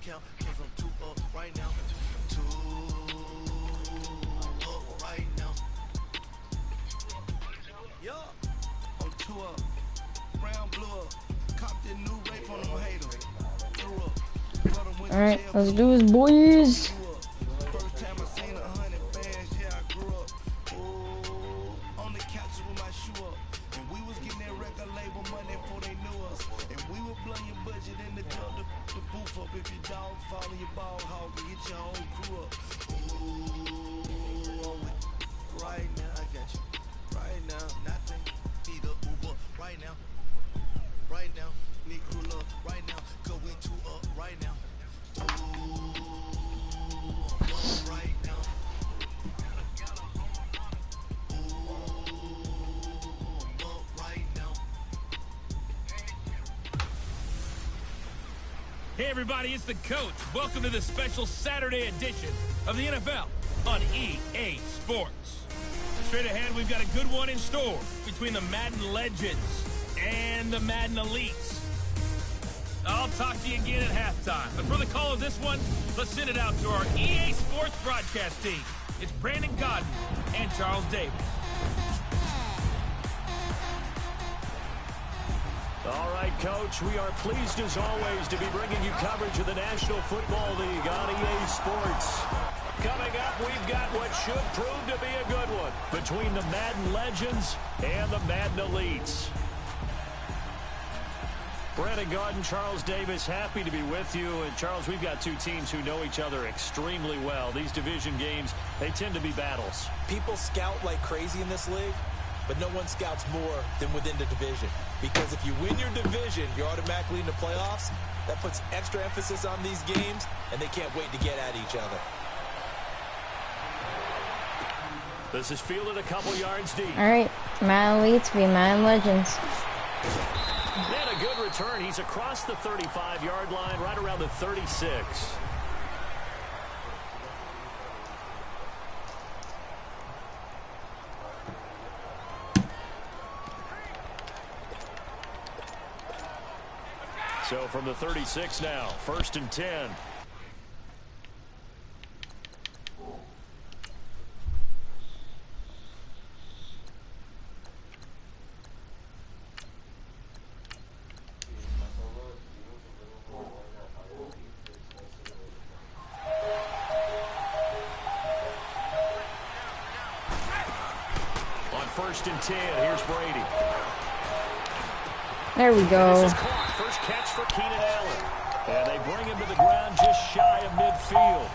count, cause I'm too up right now. Too up right now. Yeah, I'm too up. Brown blew up. Copped a new Ray from them haters. Threw up. Alright, let's do this, boys. First time I seen 100 bands, yeah, I grew up. Ooh, on the couch with my shoe up. And we was getting that record label money before they knew us. And we were blowing your budget in the club, the booth up. If your dog follow your ball hog, and get your own crew up. Ooh, right now, I got you. Right now, nothing. Need a Uber right now. Right now, need crew love right now. Cause we too up right now. Ooh, right now. Hey everybody, it's the coach. Welcome to the special Saturday edition of the NFL on EA Sports. Straight ahead, we've got a good one in store between the Madden Legends and the Madden Elites. I'll talk to you again at halftime. But for the call of this one, let's send it out to our EA Sports broadcast team. It's Brandon Godden and Charles Davis. All right, Coach, we are pleased as always to be bringing you coverage of the National Football League on EA Sports. Coming up, we've got what should prove to be a good one between the Madden Legends and the Madden Elites. Brandon Godden, Charles Davis, happy to be with you. And, Charles, we've got two teams who know each other extremely well. These division games, they tend to be battles. People scout like crazy in this league, but no one scouts more than within the division. Because if you win your division, you're automatically in the playoffs. That puts extra emphasis on these games, and they can't wait to get at each other. This is fielded a couple yards deep. All right, Madden Elites be Madden Legends. And a good return. He's across the 35-yard line, right around the 36. So from the 36 now, 1st and 10. On 1st and 10, here's Brady. There we go. First catch for Keenan Allen. And they bring him to the ground just shy of midfield.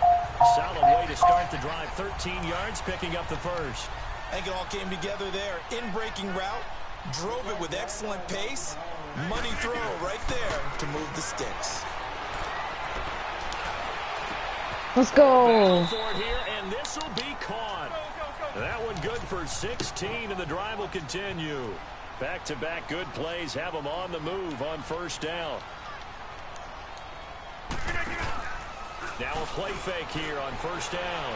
Solid way to start the drive. 13 yards, picking up the first. I think it all came together there. In-breaking route, drove it with excellent pace. Money throw right there to move the sticks. Let's go. For it here, and this will be caught. That one good for 16, and the drive will continue. Back-to-back good plays have them on the move on 1st down. Now a play fake here on 1st down.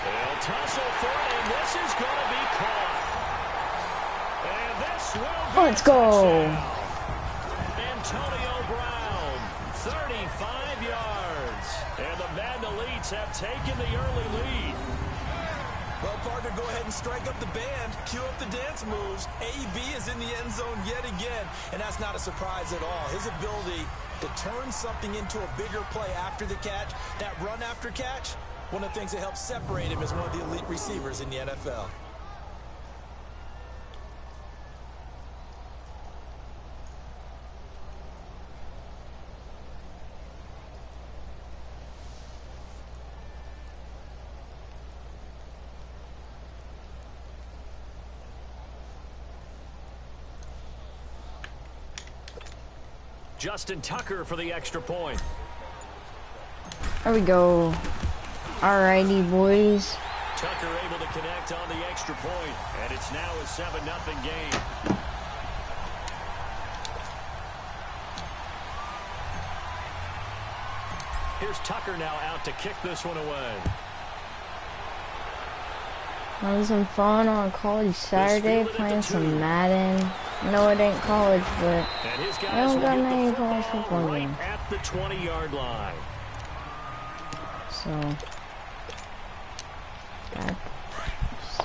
They'll tussle for it, and this is going to be caught. And this will be Let's go. Antonio Brown, 35 yards. And the Madden Elites have taken the early lead. Well, partner, go ahead and strike up the band, cue up the dance moves. AB is in the end zone yet again, and that's not a surprise at all. His ability to turn something into a bigger play after the catch, that run after catch, one of the things that helps separate him as one of the elite receivers in the NFL. Justin Tucker for the extra point. There we go. Alrighty, boys. Tucker able to connect on the extra point, and it's now a 7-0 game. Here's Tucker now out to kick this one away. Having some fun on college Saturday, playing some Madden. No, it ain't college, but I don't got many college football games. At the 20-yard line. So,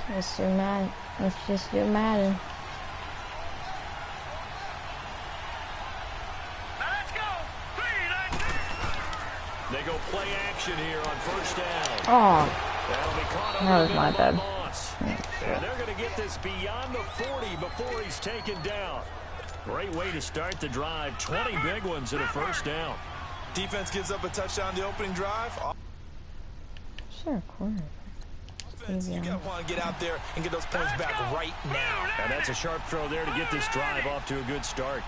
let's do Madden. Let's just do Madden. They go play action here on first down. Oh, That'll be caught that was my bad. And they're going to get this beyond the 40 before he's taken down. Great way to start the drive. 20 big ones and a first down. Defense gives up a touchdown the opening drive. Sure, corner. You got to want to get out there and get those points back right now. And that's a sharp throw there to get this drive off to a good start.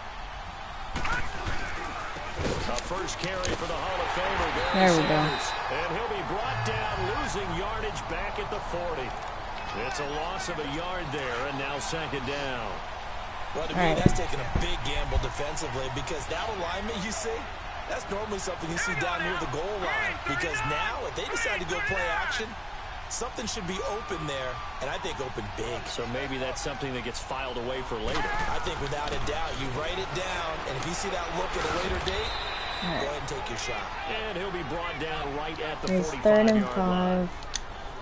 A first carry for the Hall of Famer, Barry There we go. Sanders. And he'll be brought down, losing yardage back at the 40. It's a loss of a yard there, and now second down. Well, to me, that's taking a big gamble defensively, because that alignment you see, that's normally something you see down near the goal line. Because now, if they decide to go play action, something should be open there, and I think open big. So maybe that's something that gets filed away for later. I think without a doubt, you write it down, and if you see that look at a later date, go ahead and take your shot. And he'll be brought down right at the It's 45-yard 3rd line. and 5.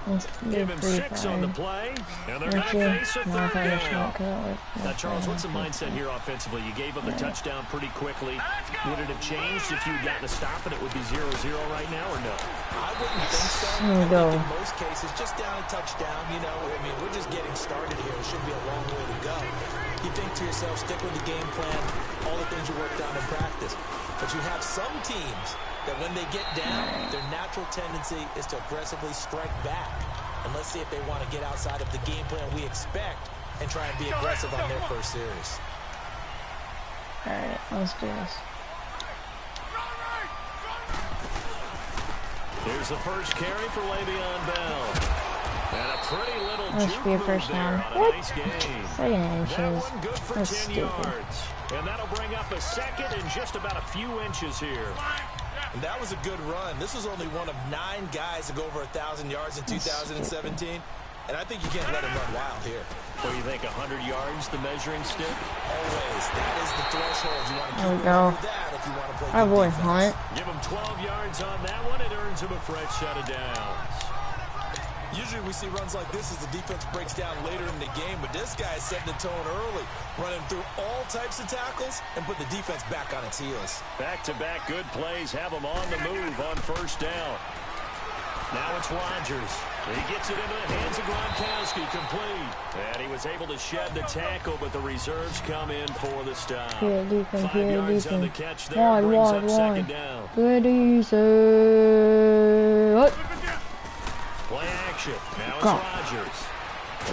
Let's Give do him 3 6 on the 5. play, and they're going to face a third down. Now, Charles, what's the mindset here offensively? You gave up a touchdown pretty quickly. Would it have changed if you had gotten a stop and it would be 0-0 right now, or no? I wouldn't think so. Here we I go. think in most cases, just down a touchdown, you know, I mean, we're just getting started here. It should be a long way to go. You think to yourself, stick with the game plan, all the things you worked on in practice. But you have some teams that when they get down, their natural tendency is to aggressively strike back. And let's see if they want to get outside of the game plan we expect and try and be aggressive on their first series. Alright, let's do this. Here's the first carry for Le'Veon Bell. And a pretty little That should be a juke first move there down. on a What? nice gain. 2nd That inches. one good for That's 10 stupid. yards. And that'll bring up a second and just about a few inches here. And that was a good run. This was only one of 9 guys to go over 1,000 yards in 2017. And I think you can't let him run wild here. What do you think, 100 yards, the measuring stick? Always. That is the threshold. You want to There we keep go. with that if you want to play Our good boy defense. Hunt. Give him 12 yards on that one. It earns him a fresh set of downs. Usually we see runs like this as the defense breaks down later in the game, but this guy is setting the tone early, running through all types of tackles and put the defense back on its heels. Back-to-back good plays have him on the move on first down. Now it's Rodgers. He gets it into the hands of Gronkowski, complete. And he was able to shed the tackle, but the reserves come in for the stop. Good defense, 5 good yards on the defense. catch there, brings up second down. Good easy. What? Play action. Now it's Go. Rodgers.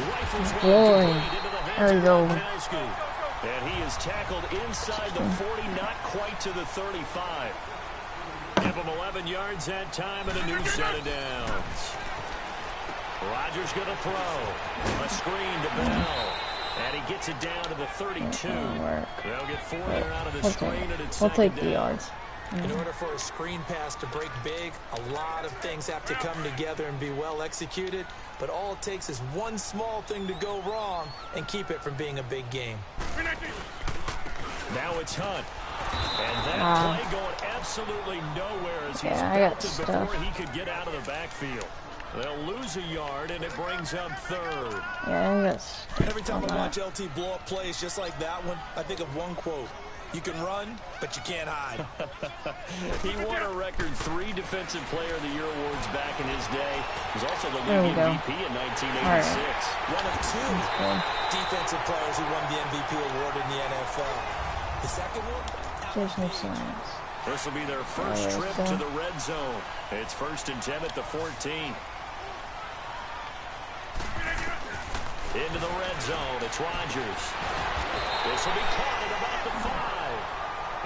Rifles one Boy. complete into the hands There we of go. Gronkowski. And he is tackled inside the 40, not quite to the 35. Give him 11 yards that time and a new set of downs. Rodgers going to throw. A screen to Bell. And he gets it down to the 32. They'll get 4 there out of the screen, and it's We'll take second the down. yards. In order for a screen pass to break big, a lot of things have to come together and be well executed. But all it takes is one small thing to go wrong and keep it from being a big game. Now it's Hunt. And that play going absolutely nowhere as he's Yeah, I got belted stuff. before he could get out of the backfield. They'll lose a yard, and it brings up third. Yeah, I got stuff. Every time I watch LT blow up plays just like that one, I think of one quote. You can run, but you can't hide. He won a record 3 Defensive Player of the Year awards back in his day. He was also the There we league go. MVP in 1986. One of 2 defensive players who won the MVP award in the NFL. The second one? There's no science. This will be their first there we trip go. to the red zone. It's 1st and 10 at the 14. Into the red zone. It's Rodgers. This will be caught at about the 5.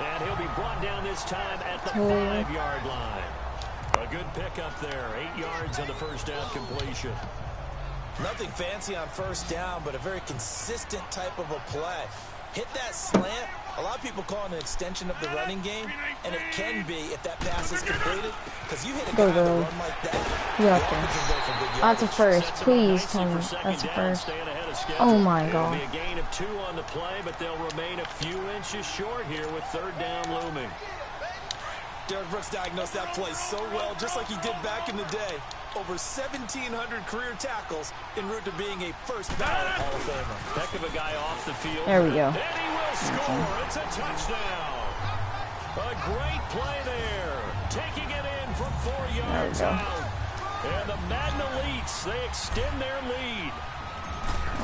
And he'll be brought down this time at the 5-yard line. A good pickup there. 8 yards on the first down completion. Nothing fancy on first down, but a very consistent type of a play. Hit that slant, A lot of people call it an extension of the running game, and it can be if that pass is completed. Because you hit a guy girl. that run like that, You the got offense can go for big this. That's a yardage. first. Please tell me that's a first. Oh my It'll god. be a gain of 2 on the play, but they'll remain a few inches short here with third down looming. Derek Brooks diagnosed that play so well, just like he did back in the day. Over 1,700 career tackles en route to being a first ballot Hall of Famer. Heck of a guy off the field. There we go. And he will score. It's a touchdown. A great play there. Taking it in from 4 yards go. out. And the Madden Elites, they extend their lead.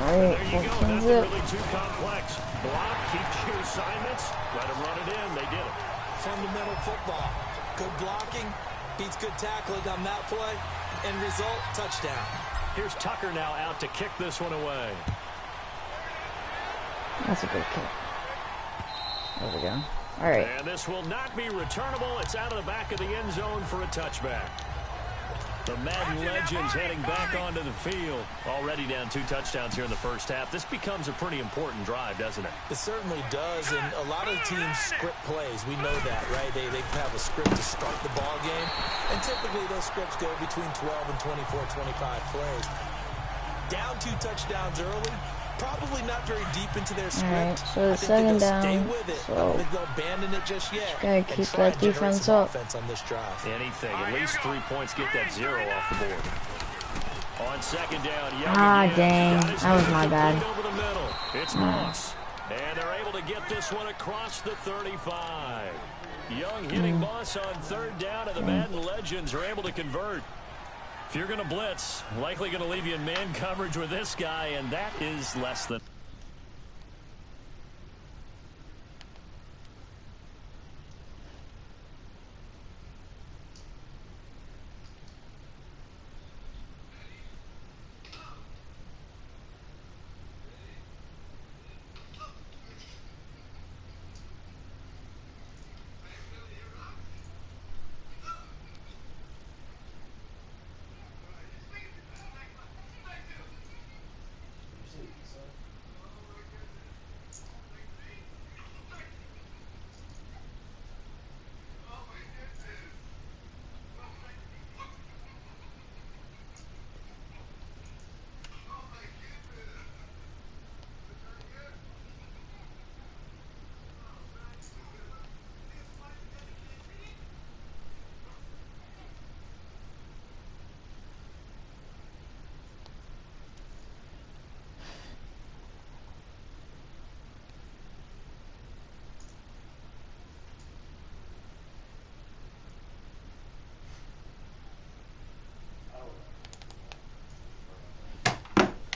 Alright, There you go. what Nothing is it? really too complex. Block, keep your assignments, let them run it in. They did it. Fundamental football. Good blocking beats good tackling on that play. End result, touchdown. Here's Tucker now out to kick this one away. That's a good kick. There we go. Alright. And this will not be returnable. It's out of the back of the end zone for a touchback. The Madden Legends heading back onto the field. Already down 2 touchdowns here in the first half. This becomes a pretty important drive, doesn't it? It certainly does, and a lot of teams script plays. We know that, right? They have a script to start the ball game, and typically those scripts go between 12 and 24, 25 plays. Down 2 touchdowns early, probably not very deep into their script. Alright, so I it's think that 2nd they'll stay down. with it. I So don't think they'll abandon it just yet. gotta and keep try that and generate defense some up. offense on this drive. Anything. At least 3 points. Get that 0 off the board. On 2nd down, Young Ah, again. dang. Got his That was man my bad. complete over the middle. It's Moss. And they're able to get this one across the 35. Young hitting Moss on 3rd down, and the Madden Legends are able to convert. If you're going to blitz, likely going to leave you in man coverage with this guy, and that is less than...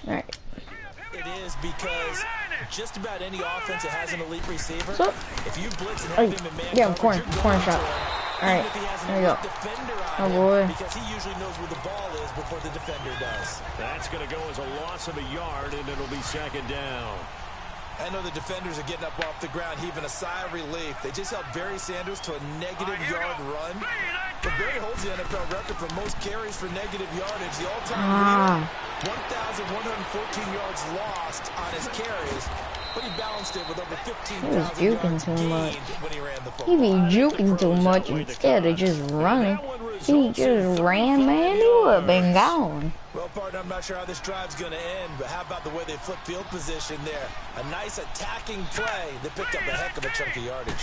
Alright. It is because just about any offense that has an elite receiver, So, if you blitz and oh, have him in man yeah, coverage, you're corner going shot. for him, Alright, even if he has an there we go. elite defender on Oh, him, boy. because he usually knows where the ball is before the defender does. That's going to go as a loss of a yard, and it'll be 2nd down. I know the defenders are getting up off the ground, heaving a sigh of relief. They just held Barry Sanders to a negative yard run. But Barry holds the NFL record for most carries for negative yardage. The all-time leader, 1,114 yards lost on his carries. But he balanced it with over 15,000 yards gained when he ran the football. he be juking too much instead of just running. He just ran, man. He would have been gone. Well, partner, I'm not sure how this drive's going to end, but how about the way they flip field position there? A nice attacking play that picked up a heck of a chunk of yardage.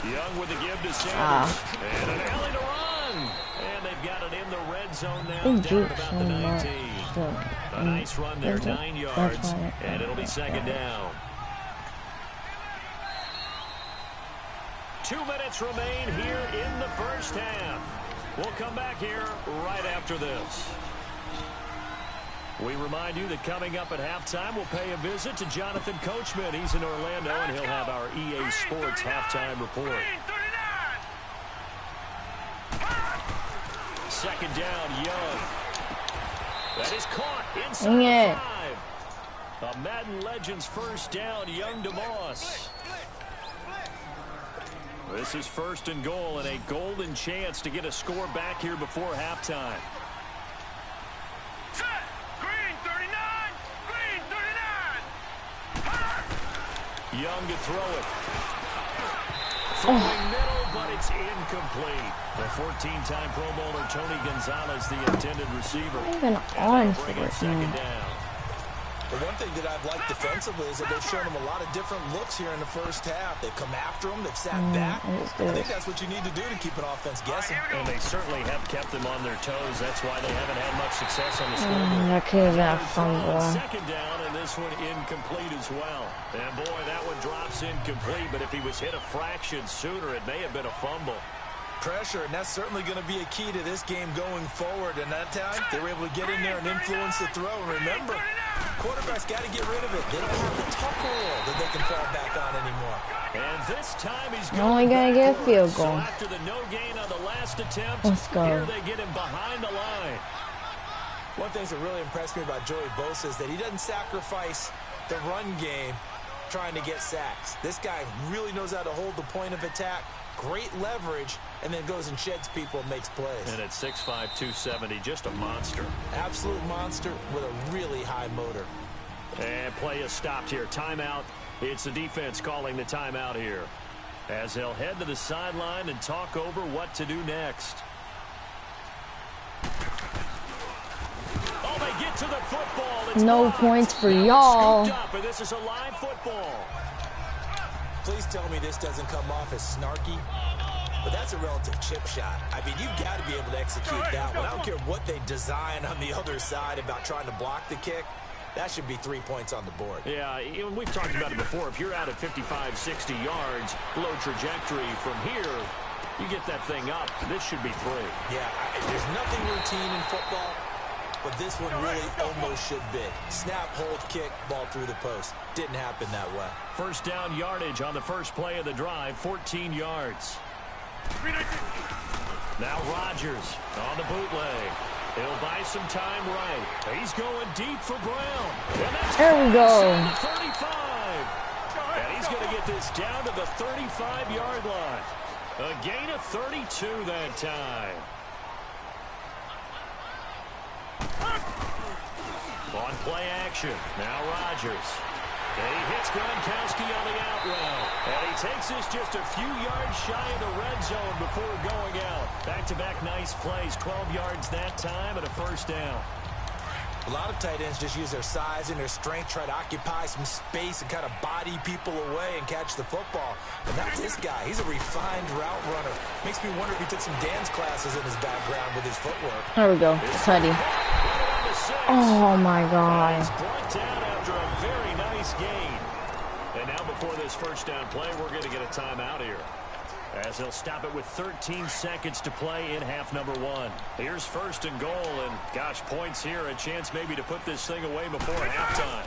Young with the give to Sanders. And an alley to run. And they've got it in the red zone now. He Down jukes about so the much. 19. So, A nice run there, 9 yards. That's why And it'll be 2nd down. 2 minutes remain here in the first half. We'll come back here right after this. We remind you that coming up at halftime, we'll pay a visit to Jonathan Coachman. He's in Orlando, and he'll have our EA Sports halftime report. 2nd down, Young. That is caught inside the 5. A Madden Legends first down, Young to Moss. This is 1st and goal, and a golden chance to get a score back here before halftime. Young to throw it. Throwing middle, but it's incomplete. The 14-time Pro Bowler Tony Gonzalez, the intended receiver. Even on for it, second down. The one thing that I've liked defensively is that they've shown him a lot of different looks here in the first half. They've come after him. They've sat back. I think that's what you need to do to keep an offense guessing. And they certainly have kept them on their toes. That's why they haven't had much success on the scoreboard. That could have been a fumble. Second down, and this one incomplete as well. And boy, that one drops incomplete. But if he was hit a fraction sooner, it may have been a fumble. Pressure, and that's certainly going to be a key to this game going forward. And that time, they were able to get in there and influence the throw. And remember, quarterbacks got to get rid of it. They don't have the tuck roll that they can fall back on anymore. And this time he's only going to get a field goal. So after the no gain on the last attempt, let's go. Here they get him behind the line. One thing that really impressed me about Joey Bosa is that he doesn't sacrifice the run game trying to get sacks. This guy really knows how to hold the point of attack, great leverage, and then goes and sheds people and makes plays. And at 6'5", 270, just a monster. Absolute monster with a really high motor. And play is stopped here. Timeout. It's the defense calling the timeout here, as they'll head to the sideline and talk over what to do next. Oh, they get to the football. It's no blocked. points for y'all. This is a live football. Please tell me this doesn't come off as snarky, but that's a relative chip shot. I mean, you've got to be able to execute that one. I don't care what they design on the other side about trying to block the kick. That should be 3 points on the board. Yeah, we've talked about it before. If you're out at 55, 60 yards, low trajectory from here, you get that thing up. This should be 3. Yeah, there's nothing routine in football, but this one really almost should be. Snap, hold, kick, ball through the post. Didn't happen that way. First down yardage on the first play of the drive, 14 yards. Now Rodgers on the bootleg. He'll buy some time right. He's going deep for Brown. There we go. 35. And he's going to get this down to the 35-yard line. A gain of 32 that time. On play action. Now Rodgers. And he hits Gronkowski on the out route. And he takes this just a few yards shy of the red zone before going out. Back-to-back nice plays. 12 yards that time and a first down. A lot of tight ends just use their size and their strength, try to occupy some space and kind of body people away and catch the football. But not this guy. He's a refined route runner. Makes me wonder if he took some dance classes in his background with his footwork. There we go. Tutty. Oh, my God. He's brought down after a very nice gain. And now before this first down play, we're going to get a timeout here, as they'll stop it with 13 seconds to play in half number 1. Here's first and goal, and gosh, points here, a chance maybe to put this thing away before halftime.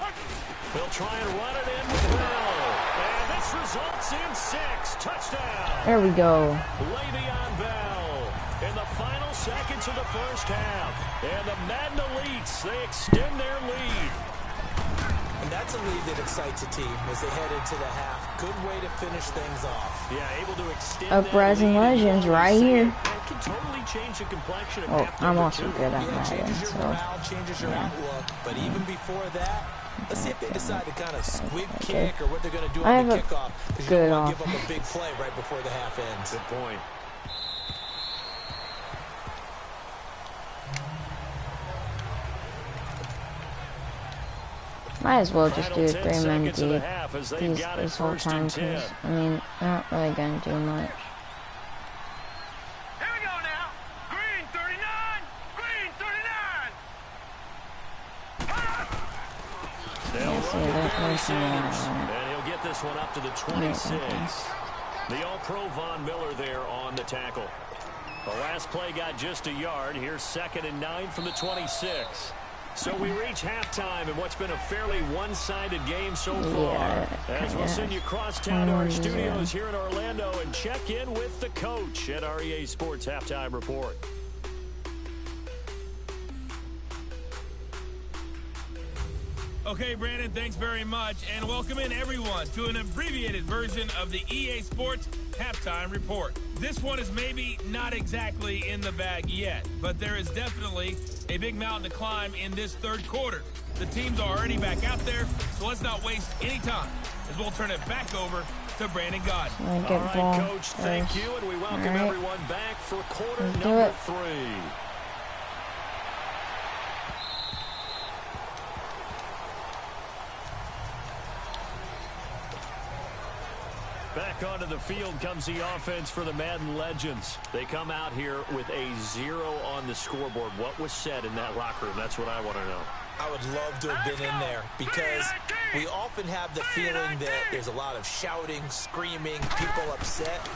They'll try and run it in with Bell, and this results in 6. Touchdown. There we go. Le'Veon Bell in the final seconds of the first half, and the Madden Elites, they extend their lead. And that's a lead that excites a team as they head into the half. Good way to finish things off. Yeah, able to extend Uprising Legends right here. That can totally change the complexion of Oh, I'm also good at Yeah, Madden, changes your so morale, changes your outlook. But even before that, let's see if they decide to kind of squib kick or what they're going to do on the kickoff. Because you don't want to give up a big play right before the half ends. Good point. Might as well just do a 3-man deep this whole time, because, I mean, they're not really going to do much. Here we go now. Green 39. Green 39. They'll Yes, run yeah, to that's Barry nice Sanders, and and he'll get this one up to the 26. The All-Pro Von Miller there on the tackle. The last play got just a yard. Here's 2nd and 9 from the 26. So we reach halftime in what's been a fairly one-sided game so far. As we'll send you across town to our studios here in Orlando and check in with the coach at our EA Sports Halftime Report. Okay, Brandon, thanks very much, and welcome in everyone to an abbreviated version of the EA Sports Halftime Report. This one is maybe not exactly in the bag yet, but there is definitely a big mountain to climb in this third quarter. The team's already back out there, so let's not waste any time as we'll turn it back over to Brandon Gaudin. All right, Coach, thank you, and we welcome everyone back for quarter number 3. Back onto the field comes the offense for the Madden Legends. They come out here with a 0 on the scoreboard. What was said in that locker room? That's what I want to know. I would love to have been in there because we often have the feeling that there's a lot of shouting, screaming, people upset.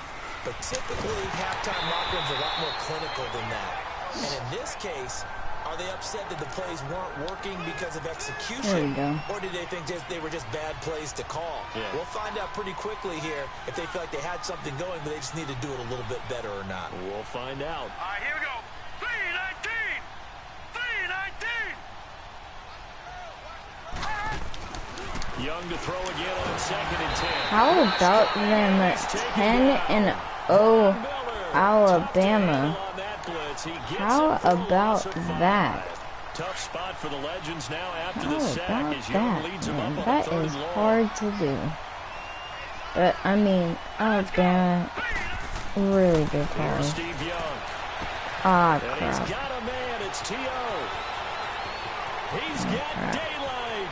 But typically, halftime locker rooms are a lot more clinical than that. And in this case, are they upset that the plays weren't working because of execution? Or did they think they were just bad plays to call? Yeah. We'll find out pretty quickly here if they feel like they had something going, but they just need to do it a little bit better or not. We'll find out. All right, here we go. 3-19. 3-19. Young to throw again on 2nd and 10. How about them 10-0 Alabama? How about that? Tough spot for the Legends now after the sack as Young leads them up on that third is and long. hard to do. But I mean, Alabama really good play. Steve Young. Ah, and crap. He's got a man. It's T.O. He's got daylight.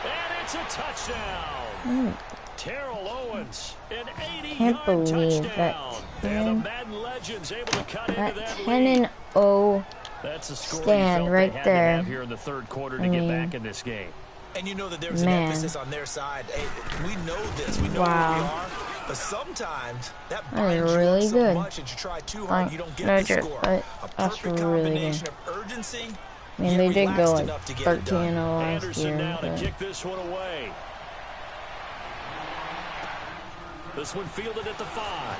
And it's a touchdown. Terrell Owens, an 80-yard touchdown. And the Madden Legends able to cut into that lead. 10-0 That's a score stand right there. Here in the third quarter to get back in this game. And you know that there's an emphasis on their side. Hey, we know this. We know who we are. But sometimes that binds you up so much that you try too hard, you don't get the score. A perfect combination of urgency. I mean, they did go like 13-0 last year. Now to kick this one away. This one fielded at the 5.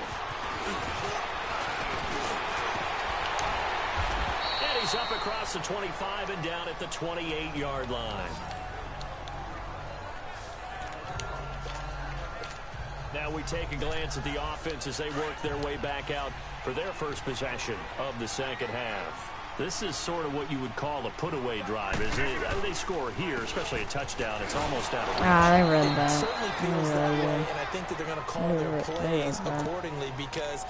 And he's up across the 25 and down at the 28-yard line. Now we take a glance at the offense as they work their way back out for their first possession of the second half. This is sort of what you would call a put-away drive, isn't it? They score here, especially a touchdown. It's almost out of reach. I read that. It certainly feels that way, and I think that they're going to call their plays accordingly because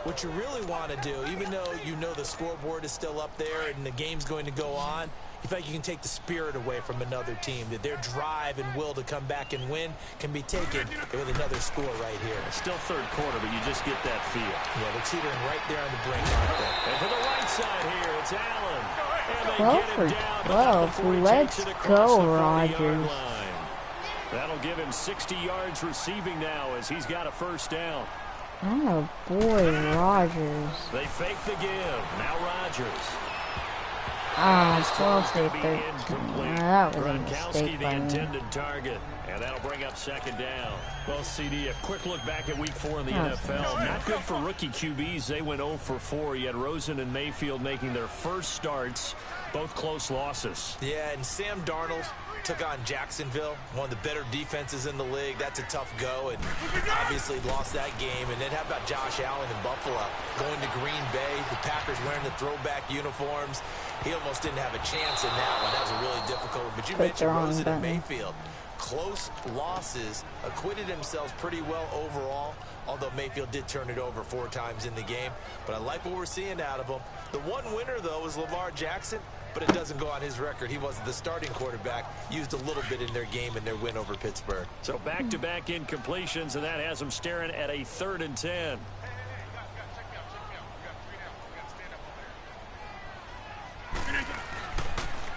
what you really want to do, even though you know the scoreboard is still up there and the game's going to go on, you feel like you can take the spirit away from another team, that their drive and will to come back and win can be taken with another score right here. It's still third quarter, but you just get that feel. Yeah, they're teetering right there on the brink, aren't they? And to the right side here, it's Allen. And they 12 get him for down 12. Let's go, Rodgers. That'll give him 60 yards receiving now as he's got a first down. Oh, boy, Rodgers. They fake the give. Now Rodgers. 12 to 13. That was a mistake the by me. intended target. And that'll bring up second down. Well, CD, a quick look back at week 4 in the NFL. Not good for rookie QBs. They went 0 for 4. You had Rosen and Mayfield making their first starts. Both close losses. Yeah, and Sam Darnold took on Jacksonville, one of the better defenses in the league. That's a tough go, and obviously lost that game. And then how about Josh Allen in Buffalo going to Green Bay, the Packers wearing the throwback uniforms. He almost didn't have a chance in that one. That was a really difficult one. But you mentioned Rosen and Mayfield. Close losses, acquitted themselves pretty well overall, although Mayfield did turn it over 4 times in the game. But I like what we're seeing out of him. The one winner, though, is Lamar Jackson, but it doesn't go on his record. He wasn't the starting quarterback, used a little bit in their game in their win over Pittsburgh. So back-to-back incompletions, and that has them staring at a 3rd and 10.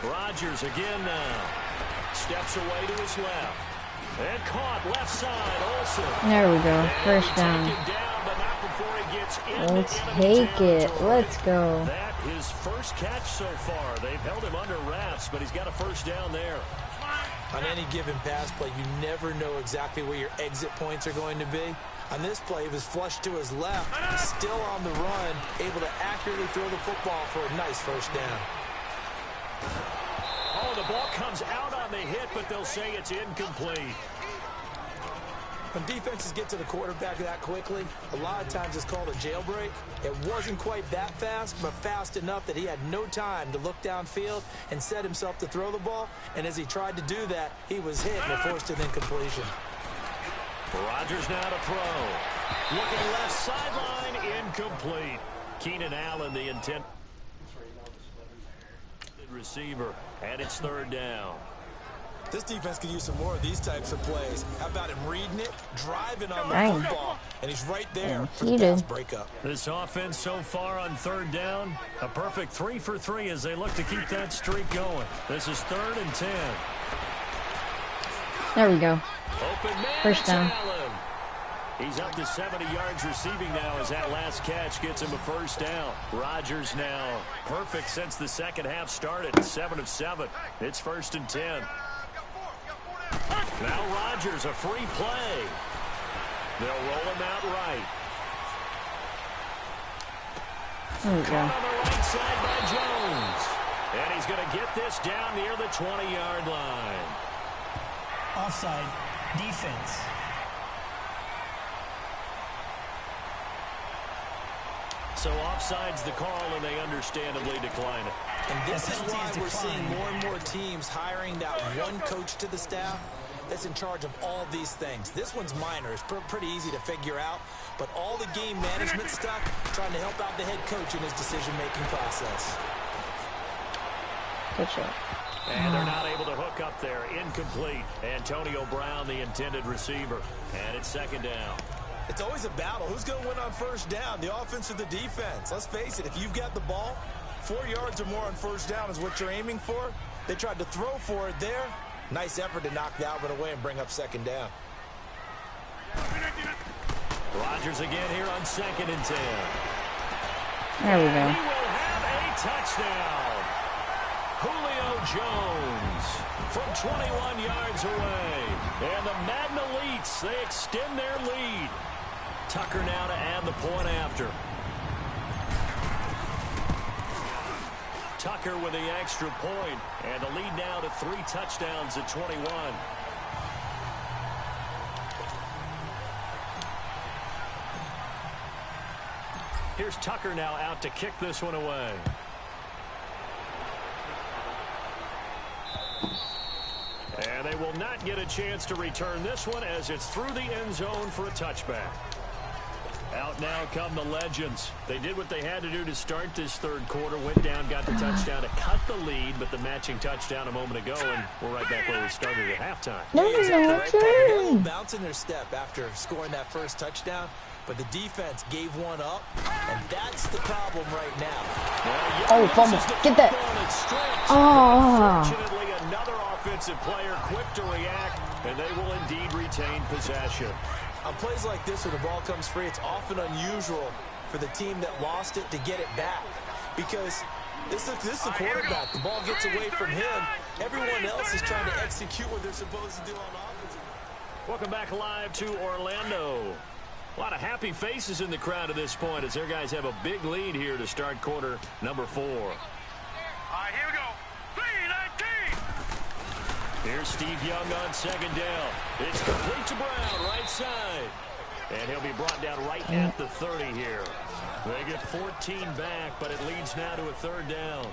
Rodgers again now. Steps away to his left. And caught left side, Olsen. There we go. First down. We'll take it. Let's go. That his first catch so far. They've held him under wraps, but he's got a first down there. On any given pass play, you never know exactly where your exit points are going to be. On this play, he was flushed to his left, still on the run, able to accurately throw the football for a nice first down. Oh, the ball comes out on the hit, but they'll say it's incomplete. When defenses get to the quarterback that quickly, a lot of times it's called a jailbreak. It wasn't quite that fast, but fast enough that he had no time to look downfield and set himself to throw the ball. And as he tried to do that, he was hit and it forced an incompletion. Rodgers now to throw. Looking left sideline, incomplete. Keenan Allen, the intended receiver, and it's third down. This defense could use some more of these types of plays. How about him reading it, driving on the Dang. football, and he's right there for He the pass did. breakup. This offense so far on third down, a perfect 3 for 3 as they look to keep that streak going. This is 3rd and 10. There we go. Open man, First down. Allen. He's up to 70 yards receiving now as that last catch gets him a first down. Rodgers now perfect since the second half started. 7 of 7. It's 1st and 10. Now Rodgers, a free play. They'll roll him out right. There we Caught go. on the right side by Jones. And he's going to get this down near the 20-yard line. Offside. Defense. So offside's the call, and they understandably decline it. And this The is penalty why is we're seeing declined. more and more teams hiring that one coach to the staff that's in charge of all these things. This one's minor. It's pretty easy to figure out. But all the game management stuff, trying to help out the head coach in his decision-making process. Good shot. And they're not able to hook up there. Incomplete. Antonio Brown, the intended receiver. And it's 2nd down. It's always a battle. Who's going to win on first down, the offense or the defense? Let's face it, if you've got the ball, 4 yards or more on first down is what you're aiming for. They tried to throw for it there. Nice effort to knock that one away and bring up 2nd down. Rodgers again here on 2nd and 10. There we He go. will have a touchdown. Julio Jones from 21 yards away. And the Madden Elites, they extend their lead. Tucker now to add the point after. Tucker with the extra point, and the lead now to 3 touchdowns at 21. Here's Tucker now out to kick this one away. And they will not get a chance to return this one as it's through the end zone for a touchback. Out now come the Legends. They did what they had to do to start this third quarter. Went down, got the touchdown to cut the lead, but the matching touchdown a moment ago, and we're right back where we started at halftime. No, no, They're a little no. bounce in their step after scoring that first touchdown, but the defense gave one up, and that's the problem right now. Oh, fumble. Get that. Oh. Fortunately, another offensive player quick to react, and they will indeed retain possession. On plays like this where the ball comes free, it's often unusual for the team that lost it to get it back. Because this is the quarterback. The ball gets away from him. Everyone else is trying to execute what they're supposed to do on offense. Welcome back live to Orlando. A lot of happy faces in the crowd at this point as their guys have a big lead here to start quarter number 4. All right, here we go. 3-19. Here's Steve Young on 2nd down. It's complete to Brown, right side. And he'll be brought down right at the 30 here. They get 14 back, but it leads now to a 3rd down.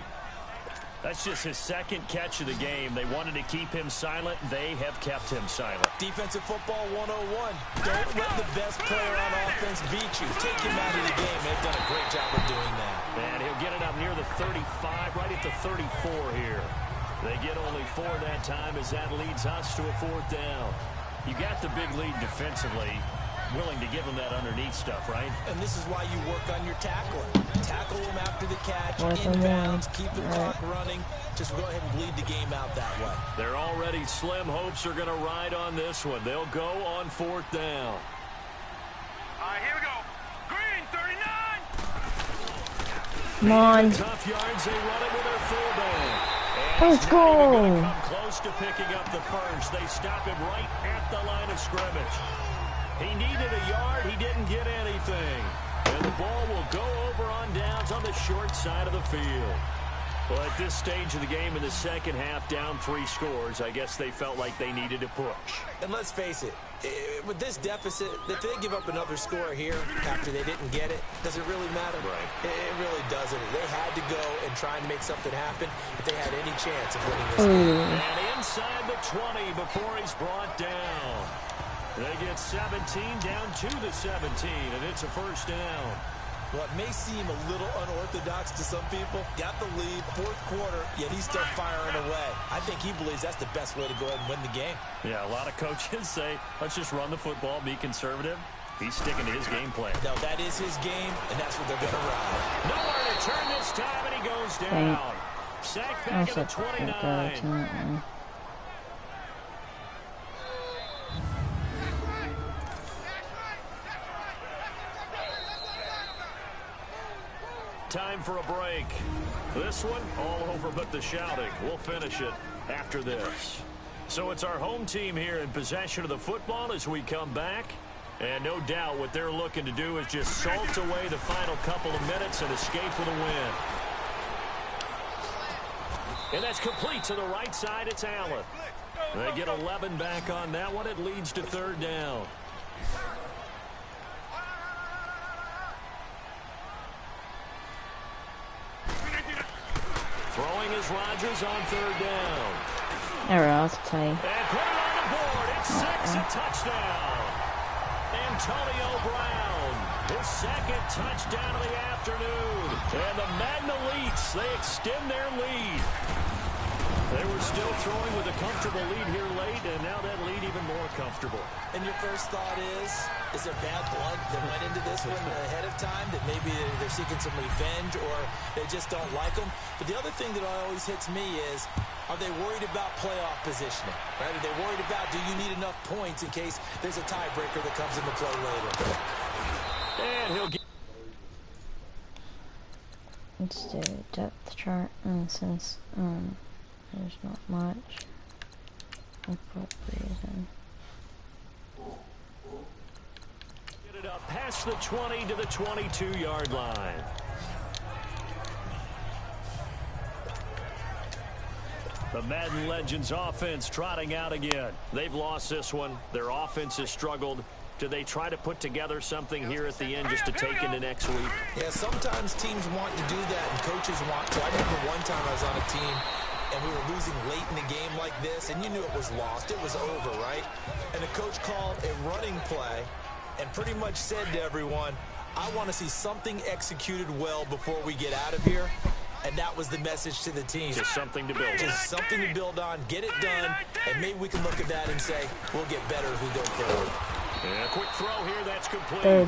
That's just his 2nd catch of the game. They wanted to keep him silent. They have kept him silent. Defensive football 101. Don't let the best player on offense beat you. Take him out of the game. They've done a great job of doing that. And he'll get it up near the 35, right at the 34 here. They get only 4 that time as that leads us to a 4th down. You got the big lead defensively. Willing to give them that underneath stuff, right? And this is why you work on your tackling. Tackle them after the catch, 4th and inbounds, 1. keep the Right. clock running. Just go ahead and bleed the game out that way. Their already slim hopes are going to ride on this one. They'll go on 4th down. All right, here we go. Green, 39. Come on. Tough yards, they run it with their fullback. Let's go. Come close to picking up the first. They stop him right at the line of scrimmage. He needed a yard. He didn't get anything. And the ball will go over on downs on the short side of the field. Well, at this stage of the game in the second half, down 3 scores, I guess they felt like they needed to push. And let's face it, with this deficit, if they give up another score here after they didn't get it, does it really matter? Right. It really doesn't. They had to go and try and make something happen if they had any chance of winning this game. And inside the 20 before he's brought down. They get 17 down to the 17, and it's a first down. What may seem a little unorthodox to some people, got the lead, 4th quarter, yet he's still firing away. I think he believes that's the best way to go ahead and win the game. Yeah, a lot of coaches say, let's just run the football, be conservative. He's sticking to his game plan. No, that is his game, and that's what they're going to run. Nowhere to turn this time, and he goes down. Sacked back at the 29. Time for a break. This one, all over but the shouting. We'll finish it after this. So it's our home team here in possession of the football as we come back. And no doubt what they're looking to do is just salt away the final couple of minutes and escape with a win. And that's complete to the right side. It's Allen. They get 11 back on that one. It leads to 3rd down. Throwing is Rodgers on 3rd down. There we go, that's tight. And put it on the board. It's 6, a touchdown. Antonio Brown, his 2nd touchdown of the afternoon. And the Madden Elites, they extend their lead. They were still throwing with a comfortable lead here late, and now that lead even more comfortable. And your first thought is there bad blood that went into this one ahead of time, that maybe they're seeking some revenge or they just don't like them? But the other thing that always hits me is, are they worried about playoff positioning? Right? Are they worried about, do you need enough points in case there's a tiebreaker that comes into play later? And he'll get... Let's do a depth chart, and since there's not much, I'll put reason. Get it up past the 20 to the 22-yard line. The Madden Legends offense trotting out again. They've lost this one. Their offense has struggled. Do they try to put together something here at the end just to take into next week? Yeah, sometimes teams want to do that and coaches want to. I remember one time I was on a team and we were losing late in the game like this, and you knew it was lost. It was over, right? And the coach called a running play and pretty much said to everyone, I want to see something executed well before we get out of here. And that was the message to the team. Just something to build on. Just something to build on, get it done, and maybe we can look at that and say, we'll get better as we go forward. And a quick throw here, that's complete.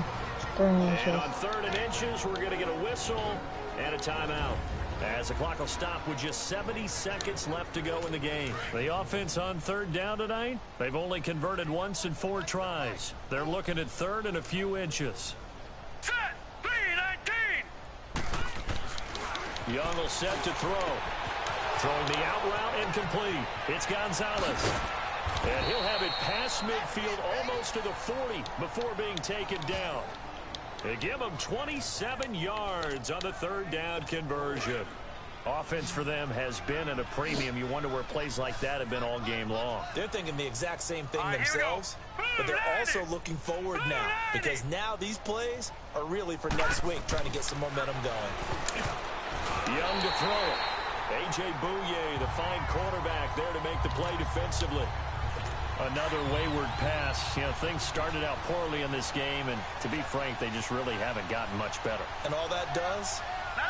Third and inches. on 3rd and inches, we're going to get a whistle and a timeout. As the clock will stop with just 70 seconds left to go in the game. The offense on 3rd down tonight, they've only converted once in 4 tries. They're looking at 3rd and a few inches. Set, 3-19. Young will set to throw. Throwing the out route incomplete. It's Gonzalez. And he'll have it past midfield almost to the 40 before being taken down. They give him 27 yards on the 3rd down conversion. Offense for them has been at a premium. You wonder where plays like that have been all game long. They're thinking the exact same thing themselves, but they're also looking forward now, because now these plays are really for next week, trying to get some momentum going. Young to throw it. A.J. Bouye, the fine quarterback, there to make the play defensively. Another wayward pass. You know, things started out poorly in this game, and to be frank, they just really haven't gotten much better. And all that does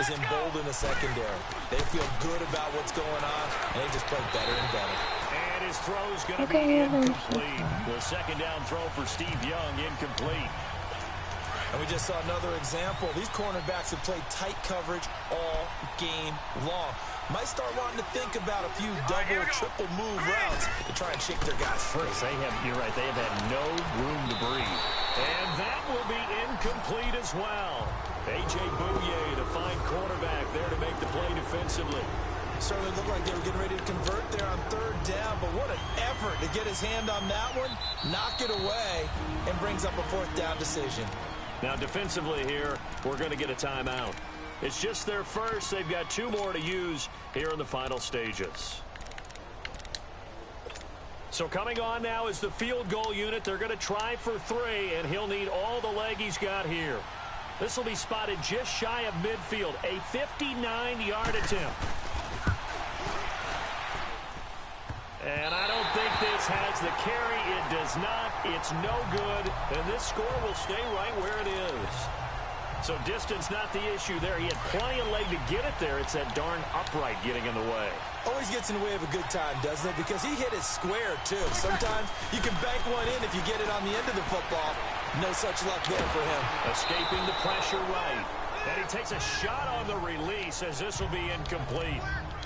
is embolden the secondary. They feel good about what's going on, and they just play better and better. And his throw's going to be incomplete. The 2nd down throw for Steve Young, incomplete. And we just saw another example. These cornerbacks have played tight coverage all game long. Might start wanting to think about a few double, triple move routes to try and shake their guys free. You're right, they have had no room to breathe. And that will be incomplete as well. A.J. Bouye, the fine quarterback, there to make the play defensively. Certainly looked like they were getting ready to convert there on 3rd down, but what an effort to get his hand on that one, knock it away, and brings up a 4th down decision. Now defensively here, we're going to get a timeout. It's just their first. They've got 2 more to use here in the final stages. So coming on now is the field goal unit. They're going to try for 3, and he'll need all the leg he's got here. This will be spotted just shy of midfield, a 59-yard attempt. And I don't think this has the carry. It does not. It's no good. And this score will stay right where it is. So distance not the issue there. He had plenty of leg to get it there. It's that darn upright getting in the way. Always gets in the way of a good time, doesn't it? Because he hit it square, too. Sometimes you can bank one in if you get it on the end of the football. No such luck there for him. Escaping the pressure right. And he takes a shot on the release as this will be incomplete.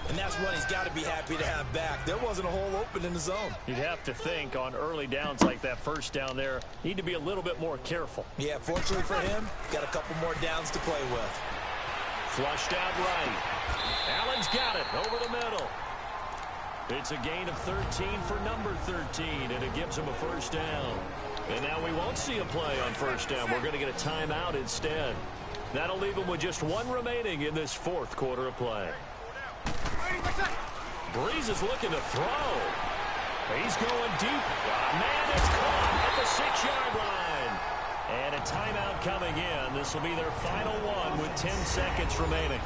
And that's one he's got to be happy to have back. There wasn't a hole open in the zone. You'd have to think on early downs like that first down there, need to be a little bit more careful. Yeah, fortunately for him, got a couple more downs to play with. Flushed out right. Allen's got it over the middle. It's a gain of 13 for number 13, and it gives him a first down. And now we won't see a play on first down. We're going to get a timeout instead. That'll leave him with just 1 remaining in this 4th quarter of play. Breeze is looking to throw. He's going deep. Man, it's caught at the 6-yard line. And a timeout coming in. This will be their final one with 10 seconds remaining.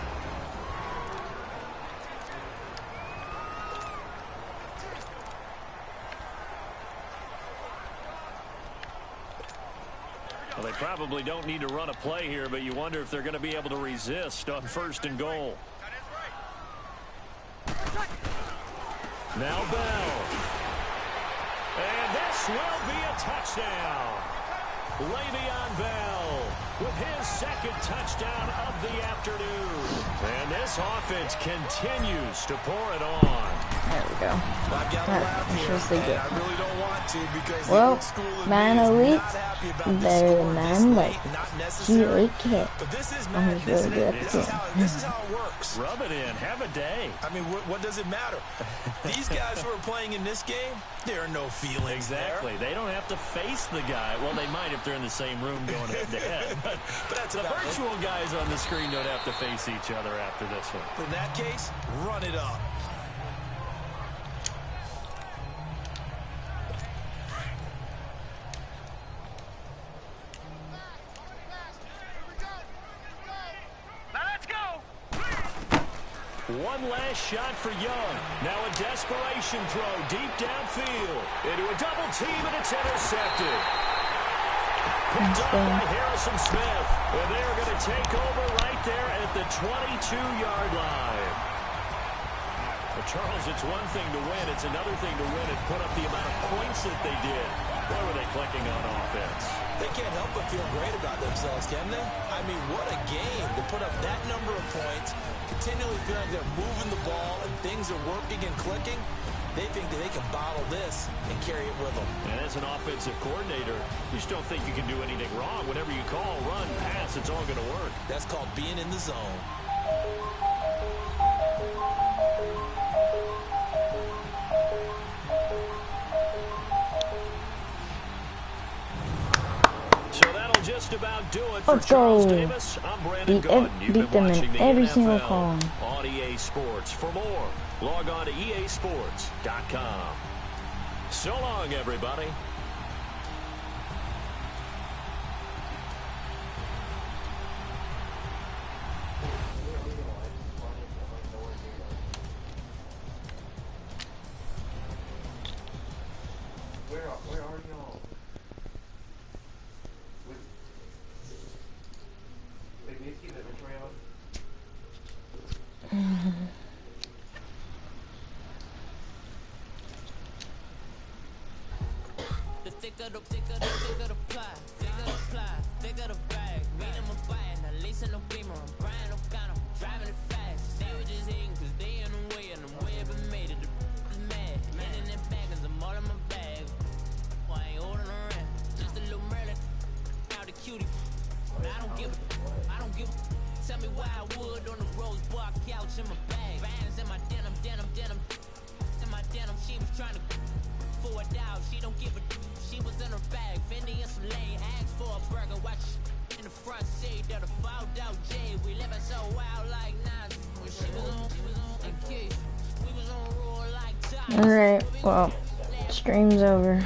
Well, they probably don't need to run a play here, but you wonder if they're going to be able to resist on 1st and goal. Now Bell. And this will be a touchdown. Le'Veon Bell with his 2nd touchdown of the afternoon. And this offense continues to pour it on. There we go. I've got to laugh here, and I really don't want to because well, the school is Man Elite, not happy about better than Man Light. Not necessary. G8 But this is Madden. this Really is how it works. Rub it in. Have a day. I mean, what does it matter? These guys who are playing in this game, there are no feelings Exactly. there. They don't have to face the guy. Well, they might if they're in the same room going head-to-head. But that's the virtual guys on the screen don't have to face each other after this one. In that case, run it up. One last shot for Young. Now a desperation throw deep downfield. Into a double team, and it's intercepted. Picked up by Harrison Smith. And they're going to take over right there at the 22-yard line. Well, Charles, it's one thing to win. It's another thing to win and put up the amount of points that they did. Where were they clicking on offense? They can't help but feel great about themselves, can they? I mean, what a game to put up that number of points, continually feeling they're moving the ball and things are working and clicking. They think that they can bottle this and carry it with them. And as an offensive coordinator, you just don't think you can do anything wrong. Whatever you call, run, pass, it's all going to work. That's called being in the zone. Just about do it for Charles Davis. I'm Brandon Gaudin. You've been watching the NFL on EA Sports. For more, log on to easports.com. So long, everybody. Where are y'all? The thicker the pie, thicker the bag. Meet them a buying, at least in no beamer. I'm Brian O'Connor, driving it fast. They were just hating cause they in the way, and the way I've been made it. The is mad. Man in them baggins, I'm all in my bag. Why I ain't holding around? Just a little Merlin, out the cutie. I don't give a. Tell me why I would on the rose bar couch in my bag. Vans in my denim. In my denim, she was trying to for a doubt. She don't give a. She was in her bag. Fendi and some lane hags for a burger. Watch in the front. Alright, well, stream's over.